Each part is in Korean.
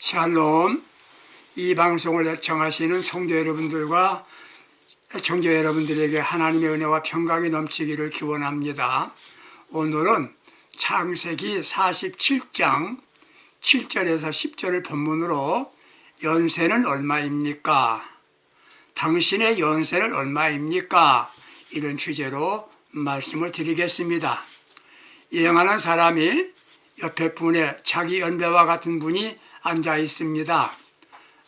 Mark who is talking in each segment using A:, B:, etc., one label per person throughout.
A: 샬롬. 이 방송을 애청하시는 성도 여러분들과 애청자 여러분들에게 하나님의 은혜와 평강이 넘치기를 기원합니다. 오늘은 창세기 47장 7절에서 10절을 본문으로 연세는 얼마입니까? 당신의 연세는 얼마입니까? 이런 주제로 말씀을 드리겠습니다. 여행하는 사람이 옆에 분에 자기 연배와 같은 분이 앉아 있습니다.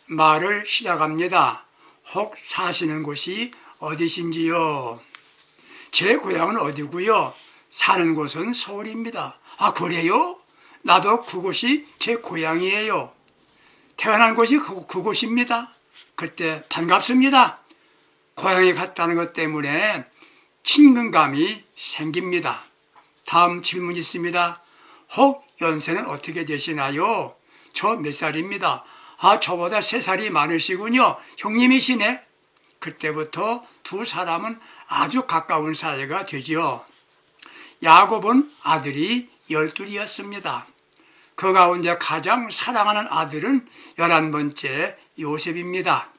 A: 말을 시작합니다. 혹 사시는 곳이 어디신지요? 제 고향은 어디고요? 사는 곳은 서울입니다. 아, 그래요? 나도 그곳이 제 고향이에요. 태어난 곳이 그곳입니다. 그때 반갑습니다. 고향에 갔다는 것 때문에 친근감이 생깁니다. 다음 질문 있습니다. 혹 연세는 어떻게 되시나요? 저 몇 살입니다. 아, 저보다 3살이 많으시군요. 형님이시네. 그때부터 두 사람은 아주 가까운 사이가 되지요. 야곱은 아들이 12이었습니다. 그 가운데 가장 사랑하는 아들은 11번째 요셉입니다.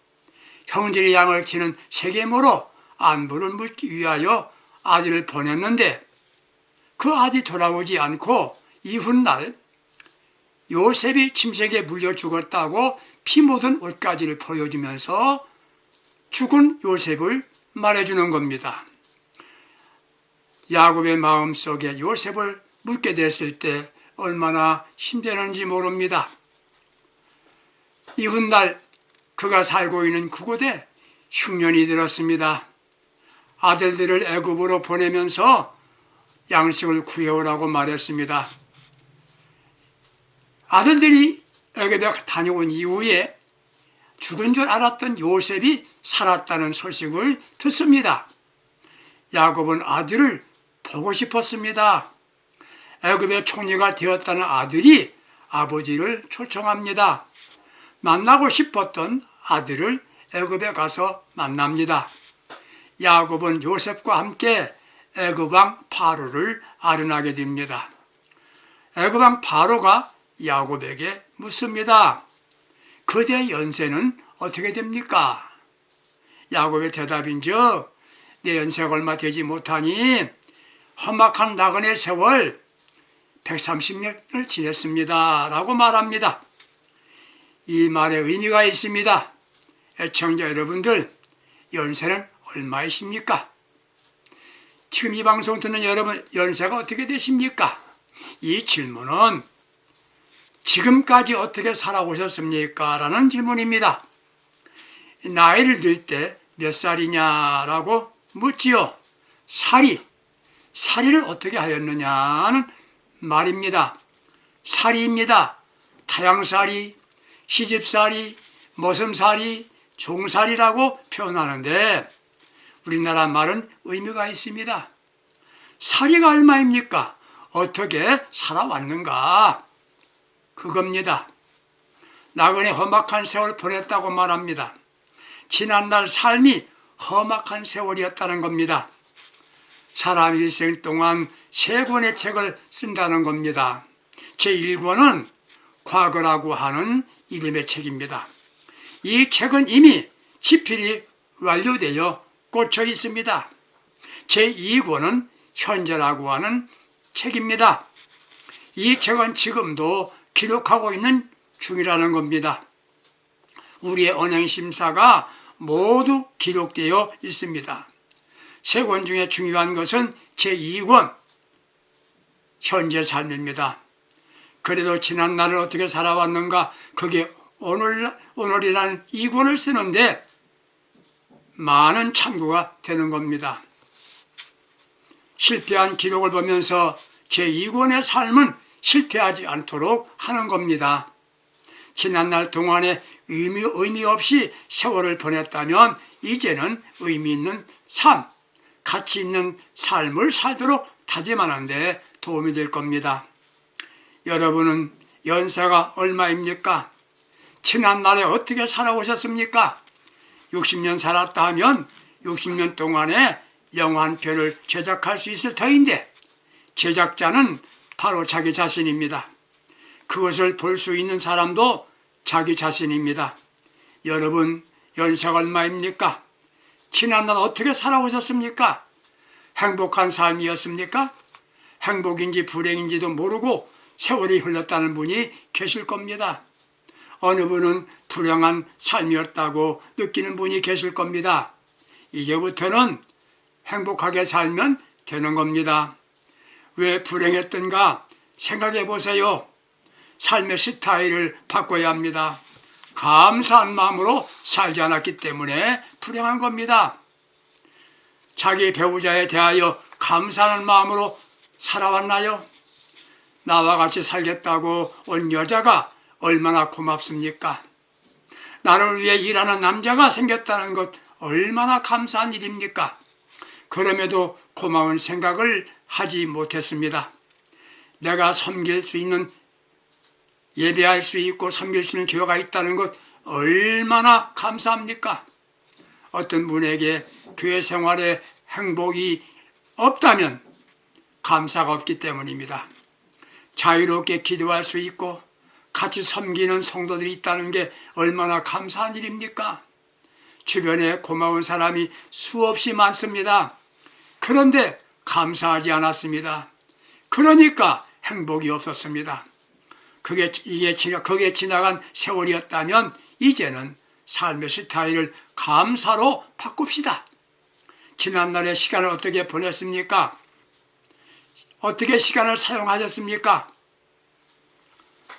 A: 형제의 양을 치는 세겜으로 안부를 묻기 위하여 아들을 보냈는데 그 아들이 돌아오지 않고 이훗날 요셉이 침새에 물려 죽었다고 피 묻은 옷가지를 보여주면서 죽은 요셉을 말해주는 겁니다. 야곱의 마음속에 요셉을 묻게 됐을 때 얼마나 힘드는지 모릅니다. 이훗날 그가 살고 있는 그곳에 흉년이 들었습니다. 아들들을 애굽으로 보내면서 양식을 구해오라고 말했습니다. 아들들이 애굽에 다녀온 이후에 죽은 줄 알았던 요셉이 살았다는 소식을 듣습니다. 야곱은 아들을 보고 싶었습니다. 애굽의 총리가 되었다는 아들이 아버지를 초청합니다. 만나고 싶었던 아들을 애굽에 가서 만납니다. 야곱은 요셉과 함께 애굽 왕 바로를 아련하게 됩니다. 애굽 왕 바로가 야곱에게 묻습니다. 그대 연세는 어떻게 됩니까? 야곱의 대답인즉 내 연세가 얼마 되지 못하니 험악한 나그네 세월 130년을 지냈습니다 라고 말합니다. 이 말에 의미가 있습니다. 애청자 여러분들, 연세는 얼마이십니까? 지금 이 방송 듣는 여러분, 연세가 어떻게 되십니까? 이 질문은 지금까지 어떻게 살아오셨습니까? 라는 질문입니다. 나이를 들 때 몇 살이냐라고 묻지요. 살이를 어떻게 하였느냐는 말입니다. 살이입니다. 타양살이, 시집살이, 머슴살이, 종살이라고 표현하는데 우리나라 말은 의미가 있습니다. 살이가 얼마입니까? 어떻게 살아왔는가? 그겁니다. 나그네 험악한 세월 보냈다고 말합니다. 지난날 삶이 험악한 세월이었다는 겁니다. 사람 일생 동안 3권의 책을 쓴다는 겁니다. 제1권은 과거라고 하는 이름의 책입니다. 이 책은 이미 집필이 완료되어 꽂혀 있습니다. 제2권은 현재라고 하는 책입니다. 이 책은 지금도 기록하고 있는 중이라는 겁니다. 우리의 언행심사가 모두 기록되어 있습니다. 3권 중에 중요한 것은 제2권, 현재 삶입니다. 그래도 지난 날을 어떻게 살아왔는가, 그게 오늘이라는 2권을 쓰는데 많은 참고가 되는 겁니다. 실패한 기록을 보면서 제2권의 삶은 실패하지 않도록 하는 겁니다. 지난날 동안에 의미 없이 세월을 보냈다면 이제는 의미 있는 삶, 가치 있는 삶을 살도록 다짐하는 데 도움이 될 겁니다. 여러분은 연세가 얼마입니까? 지난날에 어떻게 살아오셨습니까? 60년 살았다 하면 60년 동안에 영화 한 편을 제작할 수 있을 터인데 제작자는 바로 자기 자신입니다. 그것을 볼 수 있는 사람도 자기 자신입니다. 여러분, 연세가 얼마입니까? 지난날 어떻게 살아오셨습니까? 행복한 삶이었습니까? 행복인지 불행인지도 모르고 세월이 흘렀다는 분이 계실 겁니다. 어느 분은 불행한 삶이었다고 느끼는 분이 계실 겁니다. 이제부터는 행복하게 살면 되는 겁니다. 왜 불행했던가 생각해 보세요. 삶의 스타일을 바꿔야 합니다. 감사한 마음으로 살지 않았기 때문에 불행한 겁니다. 자기 배우자에 대하여 감사하는 마음으로 살아왔나요? 나와 같이 살겠다고 온 여자가 얼마나 고맙습니까? 나를 위해 일하는 남자가 생겼다는 것 얼마나 감사한 일입니까? 그럼에도 고마운 생각을 하지 못했습니다. 내가 섬길 수 있는, 예배할 수 있고 섬길 수 있는 교회가 있다는 것 얼마나 감사합니까? 어떤 분에게 교회 생활에 행복이 없다면 감사가 없기 때문입니다. 자유롭게 기도할 수 있고 같이 섬기는 성도들이 있다는 게 얼마나 감사한 일입니까? 주변에 고마운 사람이 수없이 많습니다. 그런데 감사하지 않았습니다. 그러니까 행복이 없었습니다. 그게 지나간 세월이었다면 이제는 삶의 스타일을 감사로 바꿉시다. 지난날의 시간을 어떻게 보냈습니까? 어떻게 시간을 사용하셨습니까?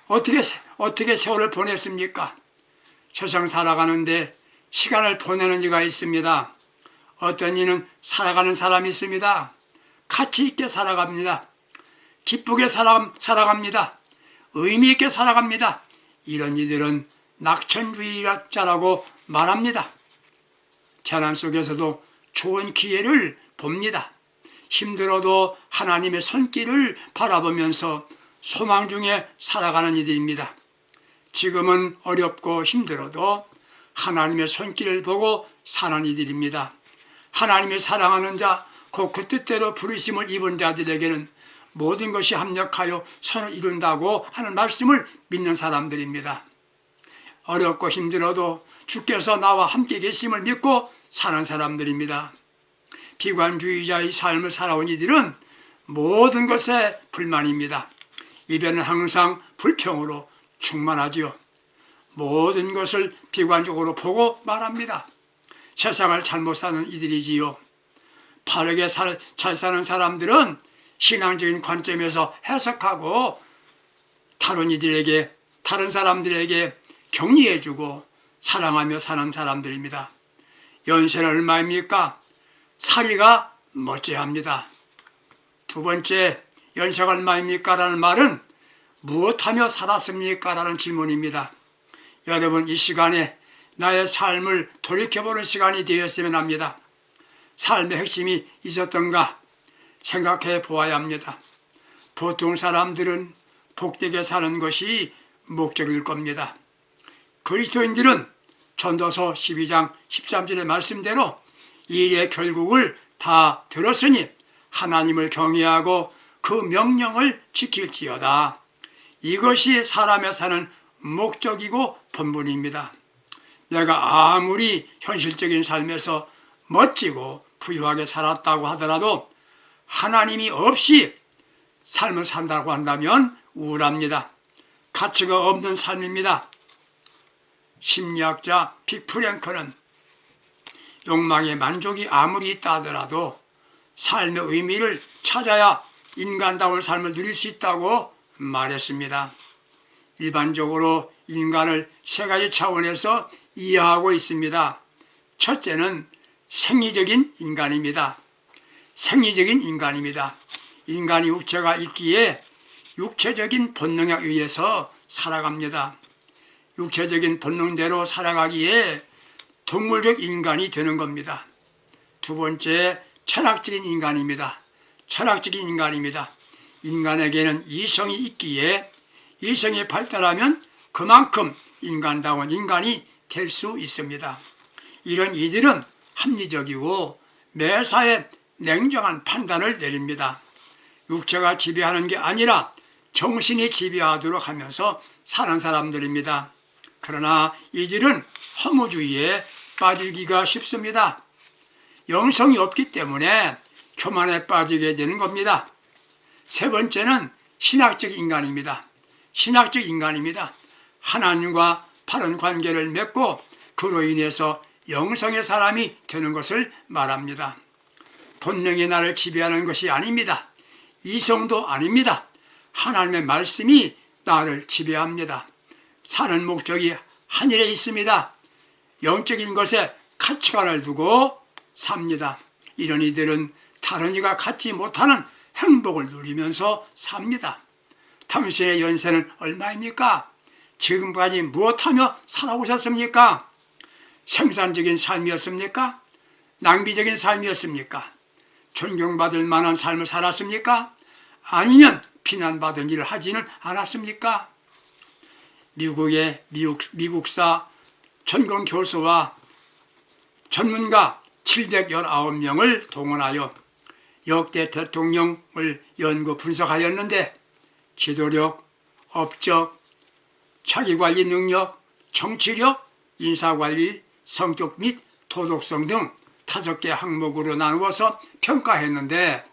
A: 어떻게 세월을 보냈습니까? 세상 살아가는데 시간을 보내는 이가 있습니다. 어떤 이는 살아가는 사람이 있습니다. 가치 있게 살아갑니다. 기쁘게 살아갑니다. 의미 있게 살아갑니다. 이런 이들은 낙천주의자라고 말합니다. 재난 속에서도 좋은 기회를 봅니다. 힘들어도 하나님의 손길을 바라보면서 소망 중에 살아가는 이들입니다. 지금은 어렵고 힘들어도 하나님의 손길을 보고 사는 이들입니다. 하나님의 사랑하는 자, 곧 그 뜻대로 부르심을 입은 자들에게는 모든 것이 합력하여 선을 이룬다고 하는 말씀을 믿는 사람들입니다. 어렵고 힘들어도 주께서 나와 함께 계심을 믿고 사는 사람들입니다. 비관주의자의 삶을 살아온 이들은 모든 것에 불만입니다. 입에는 항상 불평으로 충만하지요. 모든 것을 비관적으로 보고 말합니다. 세상을 잘못 사는 이들이지요. 바르게 잘 사는 사람들은 신앙적인 관점에서 해석하고 다른 사람들에게 격려해주고 사랑하며 사는 사람들입니다. 연세는 얼마입니까? 살이가 멋져합니다. 두 번째, 연세가 얼마입니까? 라는 말은 무엇하며 살았습니까? 라는 질문입니다. 여러분, 이 시간에 나의 삶을 돌이켜보는 시간이 되었으면 합니다. 삶의 핵심이 있었던가 생각해 보아야 합니다. 보통 사람들은 복되게 사는 것이 목적일 겁니다. 그리스도인들은 전도서 12장 13절의 말씀대로 이 일의 결국을 다 들었으니 하나님을 경외하고 그 명령을 지킬지어다. 이것이 사람의 사는 목적이고 본분입니다. 내가 아무리 현실적인 삶에서 멋지고 부유하게 살았다고 하더라도 하나님이 없이 삶을 산다고 한다면 우울합니다. 가치가 없는 삶입니다. 심리학자 빅프랭크는 욕망의 만족이 아무리 있다 하더라도 삶의 의미를 찾아야 인간다운 삶을 누릴 수 있다고 말했습니다. 일반적으로 인간을 세 가지 차원에서 이해하고 있습니다. 첫째는 생리적인 인간입니다. 생리적인 인간입니다. 인간이 육체가 있기에 육체적인 본능에 의해서 살아갑니다. 육체적인 본능대로 살아가기에 동물적 인간이 되는 겁니다. 두 번째, 철학적인 인간입니다. 철학적인 인간입니다. 인간에게는 이성이 있기에 이성이 발달하면 그만큼 인간다운 인간이 될 수 있습니다. 이런 이들은 합리적이고 매사에 냉정한 판단을 내립니다. 육체가 지배하는 게 아니라 정신이 지배하도록 하면서 사는 사람들입니다. 그러나 이들은 허무주의에 빠지기가 쉽습니다. 영성이 없기 때문에 교만에 빠지게 되는 겁니다. 세 번째는 신학적 인간입니다. 신학적 인간입니다. 하나님과 바른 관계를 맺고 그로 인해서 영성의 사람이 되는 것을 말합니다. 본능이 나를 지배하는 것이 아닙니다. 이성도 아닙니다. 하나님의 말씀이 나를 지배합니다. 사는 목적이 하늘에 있습니다. 영적인 것에 가치관을 두고 삽니다. 이런 이들은 다른 이가 갖지 못하는 행복을 누리면서 삽니다. 당신의 연세는 얼마입니까? 지금까지 무엇하며 살아오셨습니까? 생산적인 삶이었습니까? 낭비적인 삶이었습니까? 존경받을 만한 삶을 살았습니까? 아니면 비난받은 일을 하지는 않았습니까? 미국의 미국사 전공 교수와 전문가 719명을 동원하여 역대 대통령을 연구 분석하였는데 지도력, 업적, 자기관리 능력, 정치력, 인사관리, 성격 및 도덕성 등 5개 항목으로 나누어서 평가했는데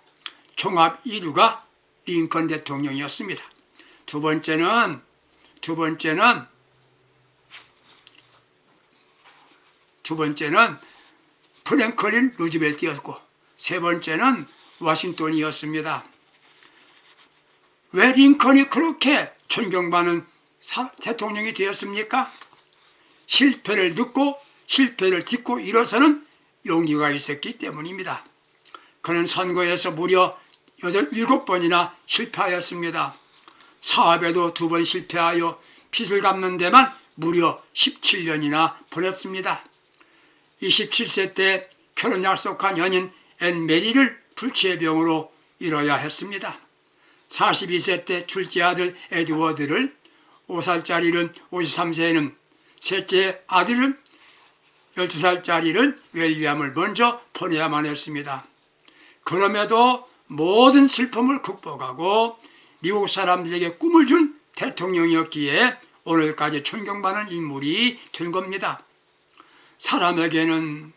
A: 종합 1위가 링컨 대통령이었습니다. 두 번째는 프랭클린 루즈벨트였고 세 번째는 워싱턴이었습니다. 왜 링컨이 그렇게 존경받는 대통령이 되었습니까? 실패를 딛고 일어서는 용기가 있었기 때문입니다. 그는 선거에서 무려 7번이나 실패하였습니다. 사업에도 2번 실패하여 빚을 갚는 데만 무려 17년이나 보냈습니다. 27세 때 결혼 약속한 연인 앤 메리를 불치의 병으로 잃어야 했습니다. 42세 때 둘째 아들 에드워드를 5살짜리는 53세에는 셋째 아들은 12살짜리는 윌리엄을 먼저 보내야만 했습니다. 그럼에도 모든 슬픔을 극복하고 미국 사람들에게 꿈을 준 대통령이었기에 오늘까지 존경받는 인물이 된 겁니다. 사람에게는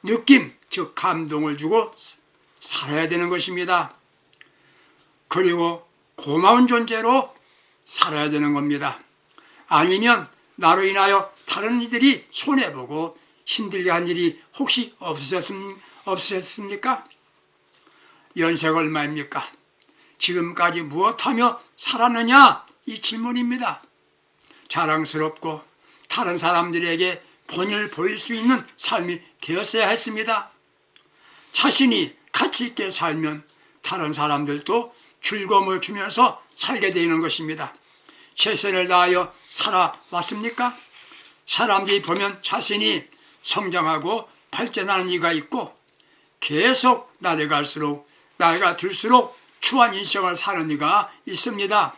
A: 느낌, 즉 감동을 주고 살아야 되는 것입니다. 그리고 고마운 존재로 살아야 되는 겁니다. 아니면 나로 인하여 다른 이들이 손해보고 힘들게 한 일이 혹시 없으셨습니까? 연세가 얼마입니까? 지금까지 무엇하며 살았느냐? 이 질문입니다. 자랑스럽고 다른 사람들에게 본을 보일 수 있는 삶이 되었어야 했습니다. 자신이 가치 있게 살면 다른 사람들도 즐거움을 주면서 살게 되는 것입니다. 최선을 다하여 살아왔습니까? 사람들이 보면 자신이 성장하고 발전하는 이가 있고 계속 나이가 들수록 추한 인생을 사는 이가 있습니다.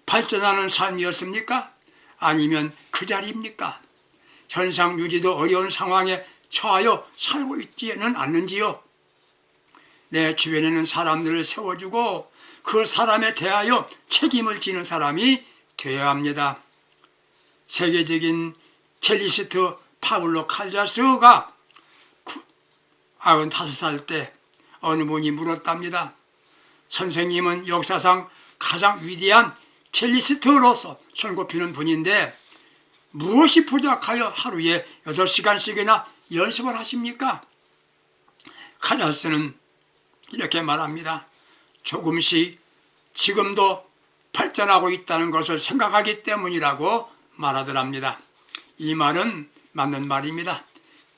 A: 발전하는 삶이었습니까? 아니면 그 자리입니까? 현상 유지도 어려운 상황에 처하여 살고 있지는 않는지요? 내 주변에는 사람들을 세워주고 그 사람에 대하여 책임을 지는 사람이 되어야 합니다. 세계적인 첼리스트 파블로 칼자스가 95살 때 어느 분이 물었답니다. 선생님은 역사상 가장 위대한 첼리스트로서 손꼽히는 분인데 무엇이 부족하여 하루에 8시간씩이나 연습을 하십니까? 칼자스는 이렇게 말합니다. 조금씩 지금도 발전하고 있다는 것을 생각하기 때문이라고 말하더랍니다. 이 말은 맞는 말입니다.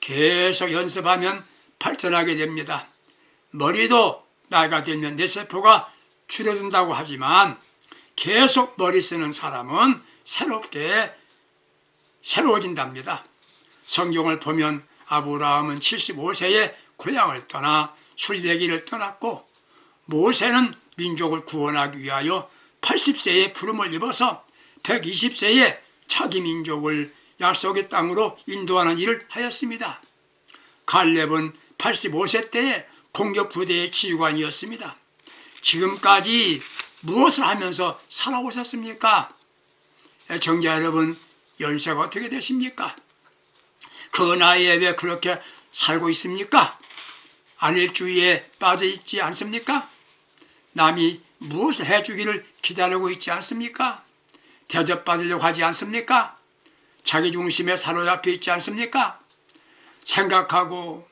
A: 계속 연습하면 발전하게 됩니다. 머리도 나이가 들면 뇌세포가 줄어든다고 하지만 계속 머리 쓰는 사람은 새로워진답니다. 성경을 보면 아브라함은 75세에 고향을 떠나 순례길을 떠났고 모세는 민족을 구원하기 위하여 80세에 부름을 입어서 120세에 자기 민족을 약속의 땅으로 인도하는 일을 하였습니다. 갈렙은 85세 때에 공격 부대의 지휘관이었습니다. 지금까지 무엇을 하면서 살아오셨습니까? 애청자 여러분, 연세가 어떻게 되십니까? 그 나이에 왜 그렇게 살고 있습니까? 안일주의에 빠져 있지 않습니까? 남이 무엇을 해주기를 기다리고 있지 않습니까? 대접받으려고 하지 않습니까? 자기 중심에 사로잡혀 있지 않습니까? 생각하고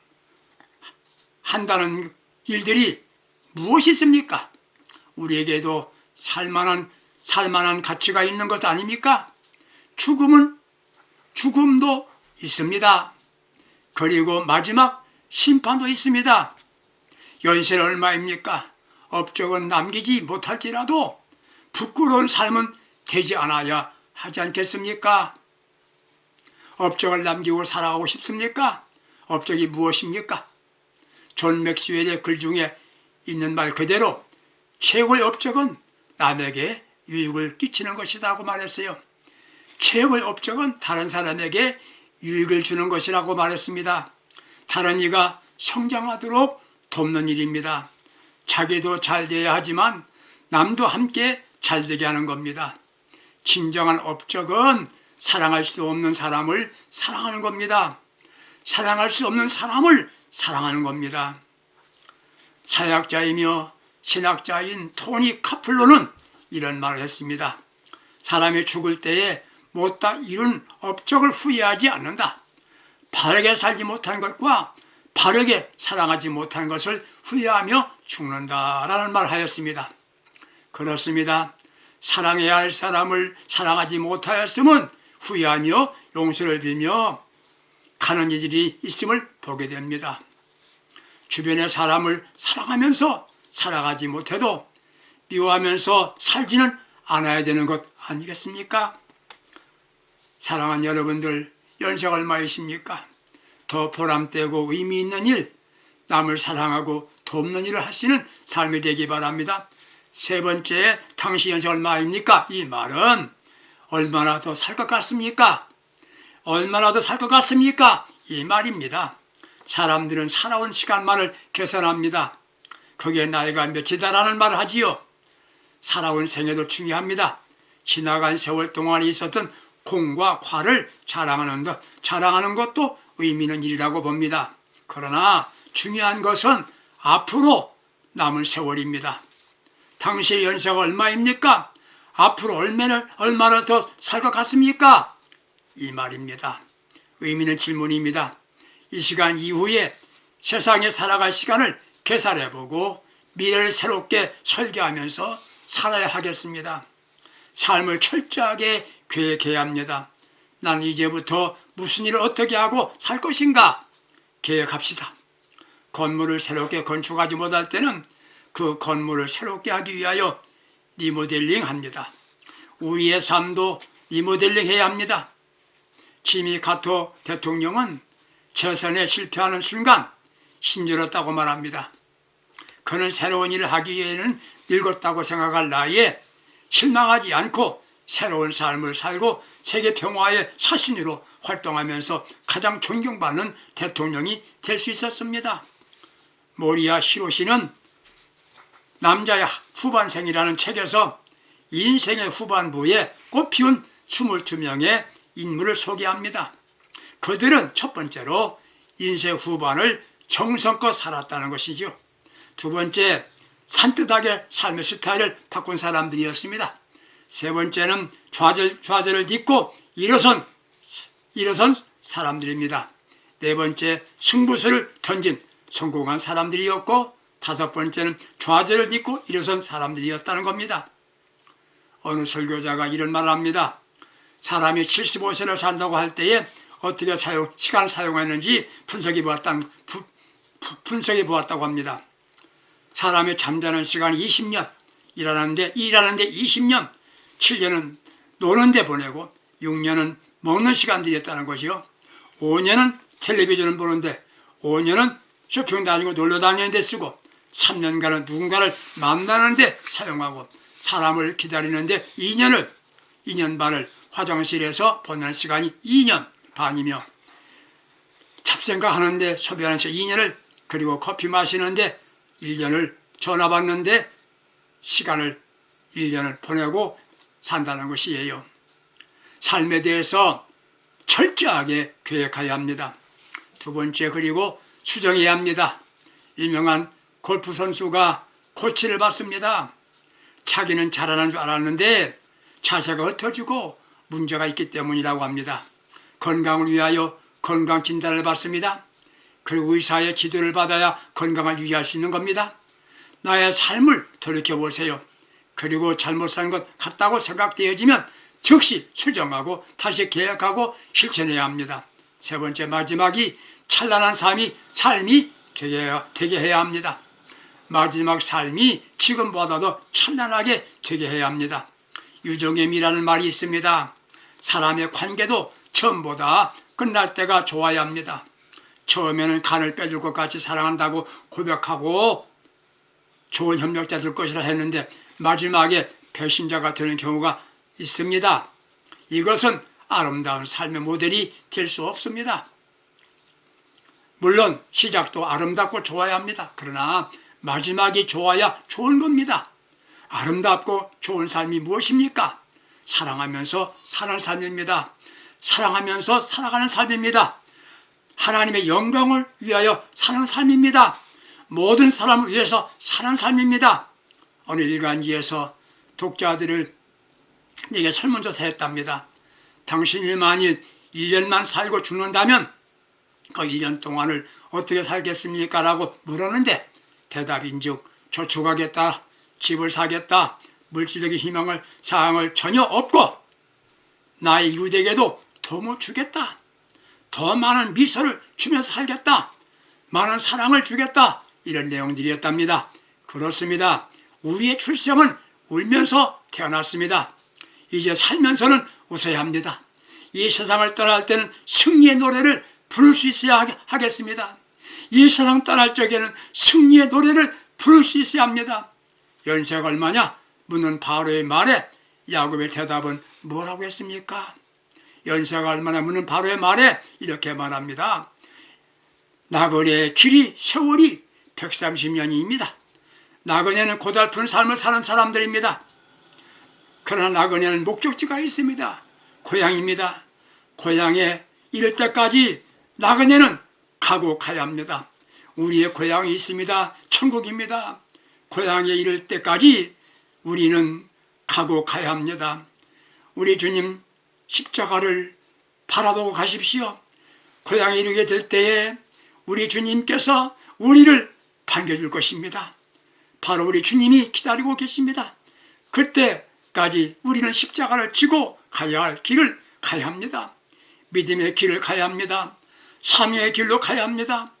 A: 한다는 일들이 무엇이 있습니까? 우리에게도 살만한 가치가 있는 것 아닙니까? 죽음도 있습니다. 그리고 마지막 심판도 있습니다. 연세는 얼마입니까? 업적은 남기지 못할지라도 부끄러운 삶은 되지 않아야 하지 않겠습니까? 업적을 남기고 살아가고 싶습니까? 업적이 무엇입니까? 존 맥스웰의 글 중에 있는 말 그대로 최고의 업적은 남에게 유익을 끼치는 것이라고 말했어요. 최고의 업적은 다른 사람에게 유익을 주는 것이라고 말했습니다. 다른 이가 성장하도록 돕는 일입니다. 자기도 잘 돼야 하지만 남도 함께 잘 되게 하는 겁니다. 진정한 업적은 사랑할 수 없는 사람을 사랑하는 겁니다. 사랑할 수 없는 사람을 사랑하는 겁니다. 사역자이며 신학자인 토니 카플로는 이런 말을 했습니다. 사람이 죽을 때에 못다 이룬 업적을 후회하지 않는다. 바르게 살지 못한 것과 바르게 사랑하지 못한 것을 후회하며 죽는다라는 말을 하였습니다. 그렇습니다. 사랑해야 할 사람을 사랑하지 못하였음은 후회하며 용서를 빌며 가는 일이 있음을 보게 됩니다. 주변의 사람을 사랑하면서 살아가지 못해도 미워하면서 살지는 않아야 되는 것 아니겠습니까? 사랑하는 여러분들, 연세가 얼마이십니까? 더 보람되고 의미 있는 일, 남을 사랑하고 돕는 일을 하시는 삶이 되기 바랍니다. 세 번째, 당시 연세가 얼마입니까? 이 말은 얼마나 더 살 것 같습니까? 얼마나 더 살 것 같습니까? 이 말입니다. 사람들은 살아온 시간만을 계산합니다. 그게 나이가 몇이다라는 말을 하지요. 살아온 생애도 중요합니다. 지나간 세월 동안에 있었던 공과 과를 자랑하는 것도 의미 있는 일이라고 봅니다. 그러나 중요한 것은 앞으로 남은 세월입니다. 당시의 연세가 얼마입니까? 앞으로 얼마나 더 살 것 같습니까? 이 말입니다. 의미 있는 질문입니다. 이 시간 이후에 세상에 살아갈 시간을 계산해보고 미래를 새롭게 설계하면서 살아야 하겠습니다. 삶을 철저하게 계획해야 합니다. 난 이제부터 무슨 일을 어떻게 하고 살 것인가 계획합시다. 건물을 새롭게 건축하지 못할 때는 그 건물을 새롭게 하기 위하여 리모델링 합니다. 우리의 삶도 리모델링 해야 합니다. 지미 카터 대통령은 재선에 실패하는 순간 힘들었다고 말합니다. 그는 새로운 일을 하기 위해는 늙었다고 생각할 나이에 실망하지 않고 새로운 삶을 살고 세계 평화의 사신으로 활동하면서 가장 존경받는 대통령이 될 수 있었습니다. 모리야 히로시는 남자의 후반생이라는 책에서 인생의 후반부에 꽃피운 22명의 인물을 소개합니다. 그들은 첫 번째로 인생 후반을 정성껏 살았다는 것이죠. 두 번째, 산뜻하게 삶의 스타일을 바꾼 사람들이었습니다. 세 번째는 좌절을 딛고 일어선 사람들입니다. 네 번째, 승부수를 던진 성공한 사람들이었고, 다섯 번째는 좌절을 딛고 일어선 사람들이었다는 겁니다. 어느 설교자가 이런 말을 합니다. 사람이 75세를 산다고 할 때에 어떻게 시간을 사용했는지 분석해 보았다고 합니다. 사람의 잠자는 시간이 20년, 일하는데 20년, 7년은 노는데 보내고 6년은 먹는 시간들이었다는 것이요. 5년은 텔레비전을 보는데, 5년은 쇼핑 다니고 놀러 다니는 데 쓰고, 3년간은 누군가를 만나는 데 사용하고, 사람을 기다리는데 2년 반을 화장실에서 보내는 시간이 2년 반이며, 잡생각하는데 소비하는 시간 2년을, 그리고 커피 마시는데 1년을, 전화 받는데 시간을 1년을 보내고 산다는 것이에요. 삶에 대해서 철저하게 계획해야 합니다. 두 번째, 그리고 수정해야 합니다. 유명한 골프 선수가 코치를 받습니다. 자기는 잘하는 줄 알았는데 자세가 흩어지고 문제가 있기 때문이라고 합니다. 건강을 위하여 건강 진단을 받습니다. 그리고 의사의 지도를 받아야 건강을 유지할 수 있는 겁니다. 나의 삶을 돌이켜보세요. 그리고 잘못 산 것 같다고 생각되어지면 즉시 수정하고 다시 계획하고 실천해야 합니다. 세 번째, 마지막이 찬란한 삶이 되게 해야 합니다. 마지막 삶이 지금보다도 찬란하게 되게 해야 합니다. 유종임이라는 말이 있습니다. 사람의 관계도 처음보다 끝날 때가 좋아야 합니다. 처음에는 간을 빼줄 것 같이 사랑한다고 고백하고 좋은 협력자 될 것이라 했는데 마지막에 배신자가 되는 경우가 있습니다. 이것은 아름다운 삶의 모델이 될 수 없습니다. 물론 시작도 아름답고 좋아야 합니다. 그러나 마지막이 좋아야 좋은 겁니다. 아름답고 좋은 삶이 무엇입니까? 사랑하면서 사는 삶입니다. 사랑하면서 살아가는 삶입니다. 하나님의 영광을 위하여 사는 삶입니다. 모든 사람을 위해서 사는 삶입니다. 어느 일간지에서 독자들을 내게 설문조사했답니다. 당신이 만일 1년만 살고 죽는다면 그 1년 동안을 어떻게 살겠습니까? 라고 물었는데 대답인즉 저축하겠다, 집을 사겠다, 물질적인 희망을 사항을 전혀 없고 나의 이웃에게도 도움을 주겠다, 더 많은 미소를 주면서 살겠다, 많은 사랑을 주겠다, 이런 내용들이었답니다. 그렇습니다. 우리의 출생은 울면서 태어났습니다. 이제 살면서는 웃어야 합니다. 이 세상을 떠날 때는 승리의 노래를 부를 수 있어야 하겠습니다. 이 세상 떠날 적에는 승리의 노래를 부를 수 있어야 합니다. 연세가 얼마냐? 묻는 바로의 말에 야곱의 대답은 뭐라고 했습니까? 연세가 얼마나 묻는 바로의 말에 이렇게 말합니다. 나그네의 길이 세월이 130년입니다. 나그네는 고달픈 삶을 사는 사람들입니다. 그러나 나그네는 목적지가 있습니다. 고향입니다. 고향에 이를 때까지 나그네는 가고 가야 합니다. 우리의 고향이 있습니다. 천국입니다. 고향에 이를 때까지 우리는 가고 가야 합니다. 우리 주님 십자가를 바라보고 가십시오. 고향에 이르게 될 때에 우리 주님께서 우리를 반겨줄 것입니다. 바로 우리 주님이 기다리고 계십니다. 그때까지 우리는 십자가를 지고 가야 할 길을 가야 합니다. 믿음의 길을 가야 합니다. 사명의 길로 가야 합니다.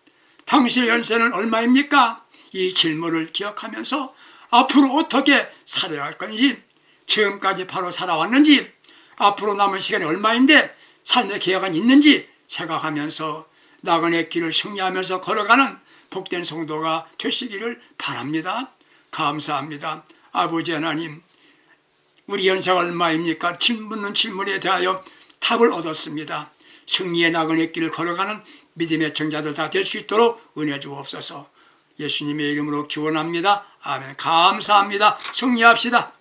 A: 당신의 연세는 얼마입니까? 이 질문을 기억하면서 앞으로 어떻게 살아야 할 건지, 지금까지 바로 살아왔는지, 앞으로 남은 시간이 얼마인데 삶의 계획은 있는지 생각하면서 나그네 길을 승리하면서 걸어가는 복된 성도가 되시기를 바랍니다. 감사합니다. 아버지 하나님, 우리 연세가 얼마입니까? 묻는 질문에 대하여 답을 얻었습니다. 승리의 나그네 길을 걸어가는 믿음의 청자들 다 될 수 있도록 은혜 주옵소서. 예수님의 이름으로 기원합니다. 아멘. 감사합니다. 승리합시다.